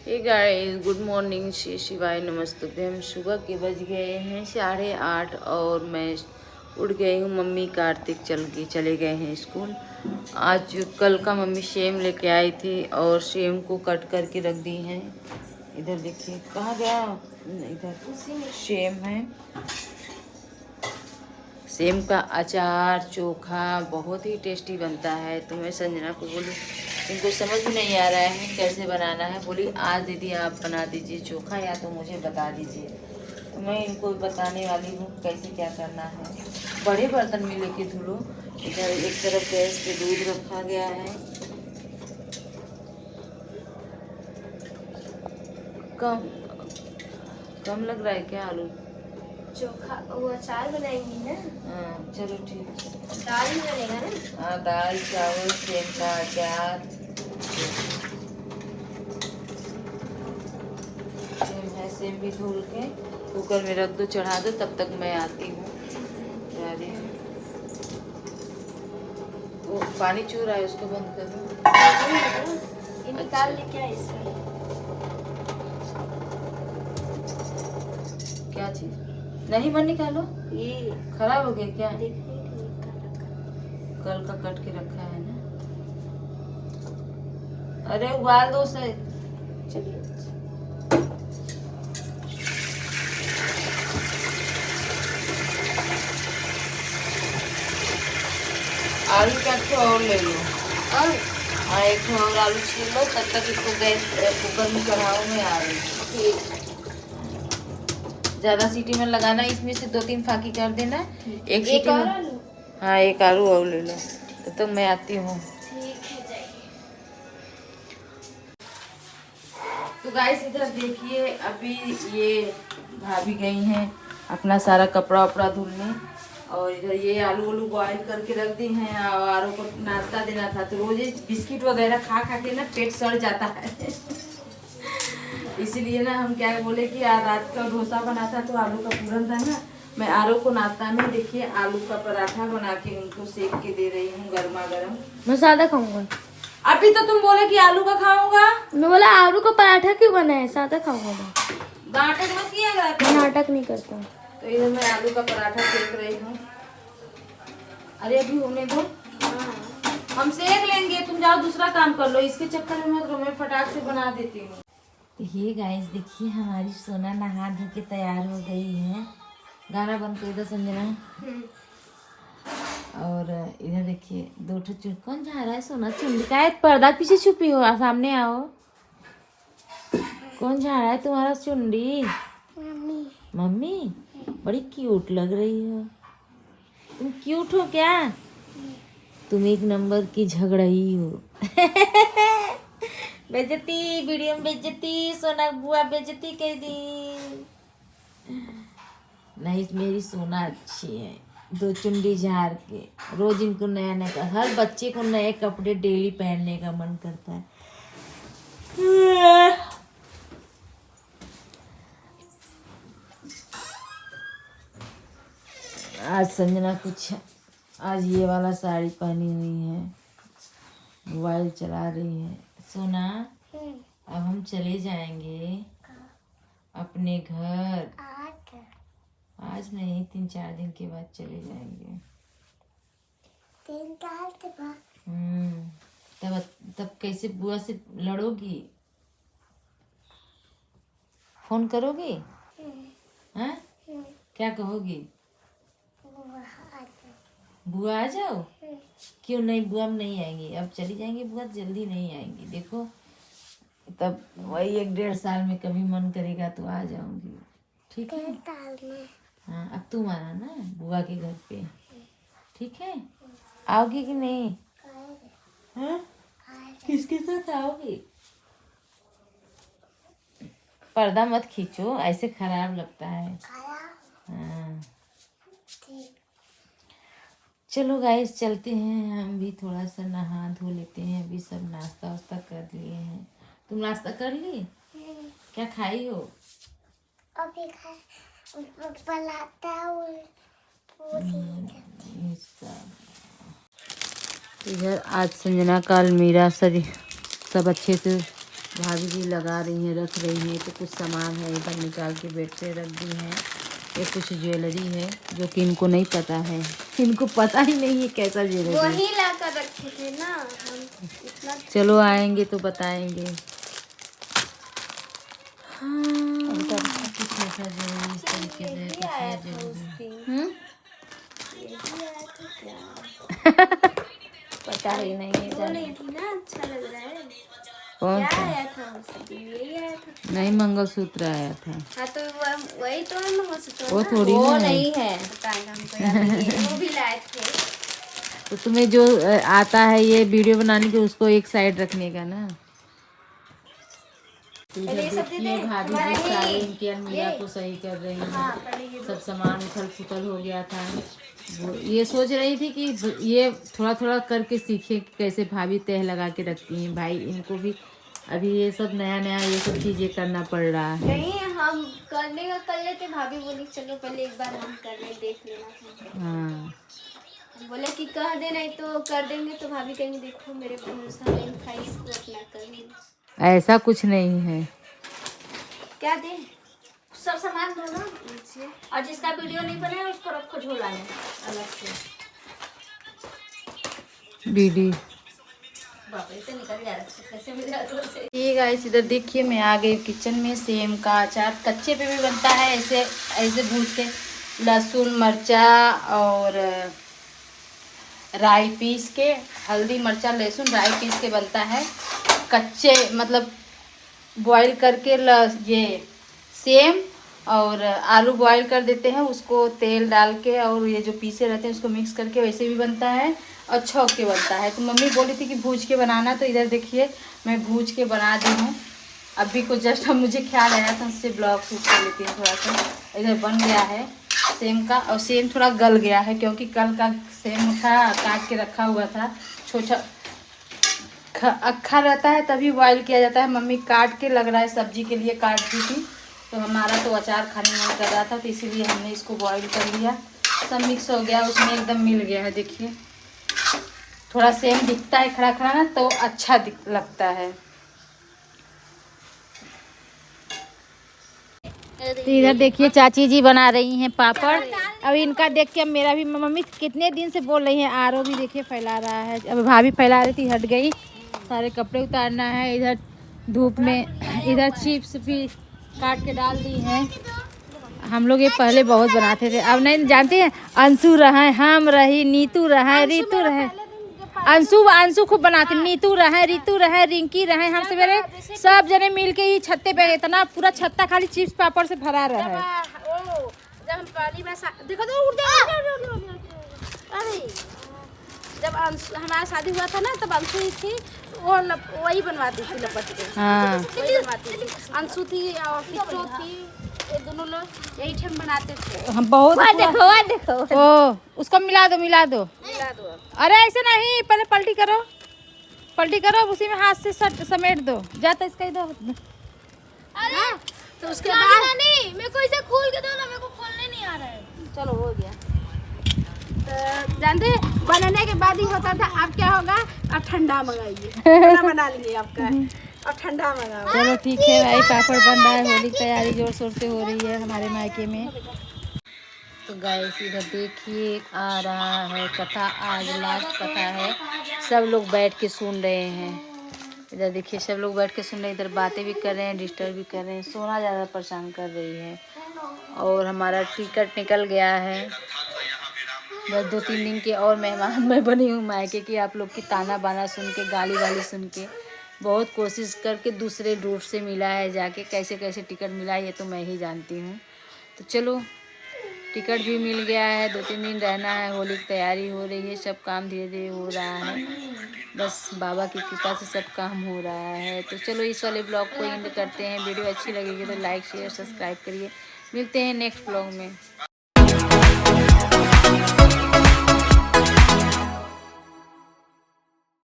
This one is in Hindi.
हे गाइस, गुड मॉर्निंग, श्री शिवाय नमस्तुभ्यम। सुबह के बज गए हैं 8:30 और मैं उठ गई हूँ। मम्मी कार्तिक चले गए हैं स्कूल। आज कल का मम्मी सेम लेके आई थी और सेम को कट करके रख दी हैं। इधर देखिए कहाँ गया, इधर सेम है। सेम का अचार चोखा बहुत ही टेस्टी बनता है। तो मैं संजना को बोली, इनको समझ में नहीं आ रहा है कैसे बनाना है। बोली आज दीदी आप बना दीजिए चोखा, या तो मुझे बता दीजिए। तो मैं इनको बताने वाली हूँ कैसे क्या करना है। बड़े बर्तन में लेके धुलो। इधर एक तरफ गैस पे दूध रखा गया है। कम कम लग रहा है क्या आलू? चोखा वो अचार बनाएंगी ना? हाँ चलो ठीक है। दाल ही बनेगा ना? हाँ दाल चावल सेम का अचार सेम है। सेम भी धुल के कुकर में रख दो, चढ़ा दो। तब तक मैं आती हूँ। वो पानी चू रहा है, उसको बंद कर दो। ये निकाल ले क्या इसमें? क्या चीज? नहीं मन निकालो, ये खराब हो गया क्या? देखने कल का कट के रखा है ना। अरे उबाल दो सही। चलिए आलू काट के और ले लो। और हाँ एक और आलू छील लो। तब तक इसको गैस कुकर में चढ़ाओ। मैं आ रही हूँ। ज्यादा सीटी में लगाना, इसमें से 2-3 फाकी कर देना। एक सीटी और में। आलू? हाँ एक आलू और ले लो। तब तक मैं आती हूँ। ठीक है जाइए। तो गाइस इधर देखिए, अभी ये भाभी गई हैं अपना सारा कपड़ा वपड़ा धुलने। और इधर ये आलू वालू बॉयल करके रख दी हैं। और आरों को नाश्ता देना था, तो रोज बिस्किट वगैरह खा खा के ना पेट सड़ जाता है। इसीलिए ना हम क्या बोले कि आज रात का डोसा बना था तो आलू का पूरन था ना। मैं आरो को नाश्ता में देखिए आलू का पराठा बना के उनको सेक के दे रही हूँ गर्मा गर्म। मैं सादा खाऊंगा। अभी तो तुम बोले कि आलू का खाऊंगा। मैं बोला आलू का पराठा क्यों बनाए? सादा खाऊंगा मैं। नाटक मत किया कर। मैं नाटक नहीं करता। तो इधर मैं आलू का पराठा सेक रही हूँ। अरे अभी होने दो, हम सेक लेंगे। तुम जाओ दूसरा काम कर लो, इसके चक्कर में मत रहो। मैं फटाक से बना देती हूँ। तो ये गाइस देखिए, हमारी सोना नहा धो के तैयार हो गई है। गाना बंद कर दो संजना। और इधर देखिए 2 ठो कौन जा रहा है? सोना चुंडी का पर्दा पीछे छुपी हो, सामने आओ। कौन जा रहा है तुम्हारा चुंडी? मम्मी। मम्मी बड़ी क्यूट लग रही हो। तुम क्यूट हो क्या? तुम एक नंबर की झगड़ई हो। बेइज्जती, वीडियो में बेइज्जती, सोना बुआ बेइज्जती कर दी। नहीं मेरी सोना अच्छी है। 2 चुंडी झाड़ के रोज इनको नया नया, हर बच्चे को नए कपड़े डेली पहनने का मन करता है। आज संजना कुछ, आज ये वाला साड़ी पहनी हुई है, मोबाइल चला रही है। सोना अब हम चले जाएंगे अपने घर। आज नहीं, 3-4 दिन के बाद चले जाएंगे। 3-4 के बाद? तब कैसे बुआ से लड़ोगी? फोन करोगी? हाँ क्या कहोगी? बुआ आ जाओ। क्यों नहीं, बुआ हम नहीं आएंगी। अब चली जाएंगी बुआ, जल्दी नहीं आएंगी। देखो तब वही 1-1.5 साल में कभी मन करेगा तो आ जाऊंगी। ठीक है? 3 साल में। हाँ अब तुम आना ना बुआ के घर पे। ठीक है? आओगी कि नहीं? हाँ किसके साथ आओगी? पर्दा मत खींचो, ऐसे खराब लगता है। हाँ चलो गाइस चलते हैं। हम भी थोड़ा सा नहा धो लेते हैं। अभी सब नाश्ता वास्ता कर लिए हैं। तुम नाश्ता कर ली? क्या खाई हो? अभी पलाता इधर आज संजना का अलमीरा सब अच्छे से भाभी जी लगा रही हैं, रख रही हैं। तो कुछ सामान है इधर निकाल के बेड पे रख दी हैं। ये कुछ ज्वेलरी है जो कि इनको नहीं पता है, इनको पता ही नहीं है कैसा ज्वेलरी है। वही लाकर रखे थे ना हम इतना। चलो आएंगे तो बताएंगे। हाँ, कुछ ऐसा ज्वेलरी इस तरीके से यही कुछ आया है था उस दिन। हम्म, यही आया था क्या? पता ही नहीं है बोल रही थी ना अच्छा लग रहा है। कौन क्या सा। आया था उस दिन? यही आया था। नहीं, मंगलसूत्र आया था। हाँ तो वही तो है मंगलसूत्र वो ना। थोड़ी वो ना है। नहीं है, बताएगा हमको याद नहीं है। वो भी लाए थे। तो तुम्हें जो आता है ये वीडियो बनाने के, उसको एक साइड रखने का ना। तो इधर ये सब दे देखिए दे, भाभी हमारा जी सारे ये- इनकी अलमीरा ये। को सही कर रही हैं। हाँ पहले ये सब सामान उथल पुथल हो गया था। वो ये सोच रही थी कि ये थोड़ा थोड़ा करके सीखे कि कैसे भाभी तह लगा के रखती हैं। भाई इनको भी अभी ये सब नया नया ये सब चीज़ें करना पड़ रहा है। नहीं, हम करने का कर लेते। भाभी बोली चलो पहले एक बार हम कर ले, देख लेना। हाँ, हम बोले कि कह दे, नहीं तो कर देंगे तो भाभी कहेंगे देखो मेरे भरोसा नहीं था, इसको अपना कर। ऐसा कुछ नहीं है। क्या दे? सब सामान दो ना नीचे। और जिसका वीडियो नहीं बना है उसको रखो झोला में अलग से। बीडी बाप रे, से निकल जा रहा है, कैसे मिल रहा है से। ये गाइस इधर देखिए मैं आ गई किचन में। सेम का अचार कच्चे पे भी बनता है, ऐसे ऐसे भून के लहसुन मर्चा और राई पीस के, हल्दी मर्चा लहसुन राई पीस के बनता है। कच्चे मतलब बॉईल करके ये सेम और आलू बॉईल कर देते हैं, उसको तेल डाल के और ये जो पीसे रहते हैं उसको मिक्स करके वैसे भी बनता है और छौंक के बनता है। तो मम्मी बोली थी कि भूज के बनाना, तो इधर देखिए मैं भूज के बना दी हूँ। अभी कुछ जस्ट अब मुझे ख्याल आया था, उससे ब्लॉग शूट कर लेती हूँ थोड़ा सा। इधर बन गया है सेम का, और सेम थोड़ा गल गया है क्योंकि कल का सेम था काट के रखा हुआ था। छोटा अक्खा रहता है तभी बॉईल किया जाता है। मम्मी काट के लग रहा है सब्जी के लिए काट दी थी, तो हमारा तो अचार खाने मन कर रहा था तो इसीलिए हमने इसको बॉईल कर लिया। सब मिक्स हो गया उसमें, एकदम मिल गया है। देखिए थोड़ा सेम दिखता है खड़ा खड़ा ना, तो अच्छा लगता है। तो इधर देखिए चाची जी बना रही हैं पापड़। अब इनका देख के अब मेरा भी, मम्मी कितने दिन से बोल रही है। आरो भी देखिए फैला रहा है। अब भाभी फैला रही थी, हट गई। सारे कपड़े उतारना है। इधर धूप में इधर चिप्स भी काट के डाल दी हैं। हम लोग ये पहले बहुत बनाते थे, अब नहीं जानते हैं। अंशु रहे, हम रही, नीतू रहे, ऋतु रहे। अंशु खूब बनाती, नीतू रहे, ऋतु रहे, रिंकी रहे। हम सवेरे सब जने मिल के ही छत्ते पे, इतना पूरा छत्ता खाली चिप्स पापड़ से भरा रहा है। जब हम पहली बार देखो तो उड़ गया। अरे जब हमारा शादी हुआ था ना, तब अंशु ही थी, वो वही बनवाती थी लपट के। हाँ, वही बनवाती थी। अंशु थी और किट्टू थी, ये दोनों लोग यही ठम बनाते थे। हम बहुत देखो ओ उसको मिला दो मिला दो। अरे ऐसे नहीं, पहले पलटी करो, उसी में हाथ से समेट दो। जाता इसका ही दो। अरे तो उसके बाद नहीं, मेरे को इसे खोल के दो ना, मेरे को खोलने नहीं आ रहा है। चलो हो गया। तो जानते बनाने के बाद ही होता था। अब क्या होगा, अब ठंडा मंगाइए, खाना बना लेंगे आपका। अब ठंडा मंगाओ। चलो ठीक है भाई, पापड़ बन रहा है। होली की तैयारी जोर शोर से हो रही है हमारे मायके में। तो गाइस इधर देखिए आ रहा है कथा, आज लास्ट कथा है। सब लोग बैठ के सुन रहे हैं। इधर देखिए सब लोग बैठ के सुन रहे हैं। इधर बातें भी कर रहे हैं, डिस्टर्ब भी कर रहे हैं। सोना ज़्यादा परेशान कर रही है। और हमारा टिकट निकल गया है। बस 2-3 दिन के और मेहमान मैं बनी हूँ मायके की। आप लोग की ताना बाना सुन के, गाली वाली सुन के, बहुत कोशिश करके दूसरे रूट से मिला है जाके। कैसे कैसे टिकट मिला ये तो मैं ही जानती हूँ। तो चलो टिकट भी मिल गया है। 2-3 दिन रहना है। होली की तैयारी हो रही है। सब काम धीरे धीरे हो रहा है। बस बाबा की कृपा से सब काम हो रहा है। तो चलो इस वाले ब्लॉग को एंड करते हैं। वीडियो अच्छी लगेगी तो लाइक शेयर सब्सक्राइब करिए। मिलते हैं नेक्स्ट ब्लॉग में।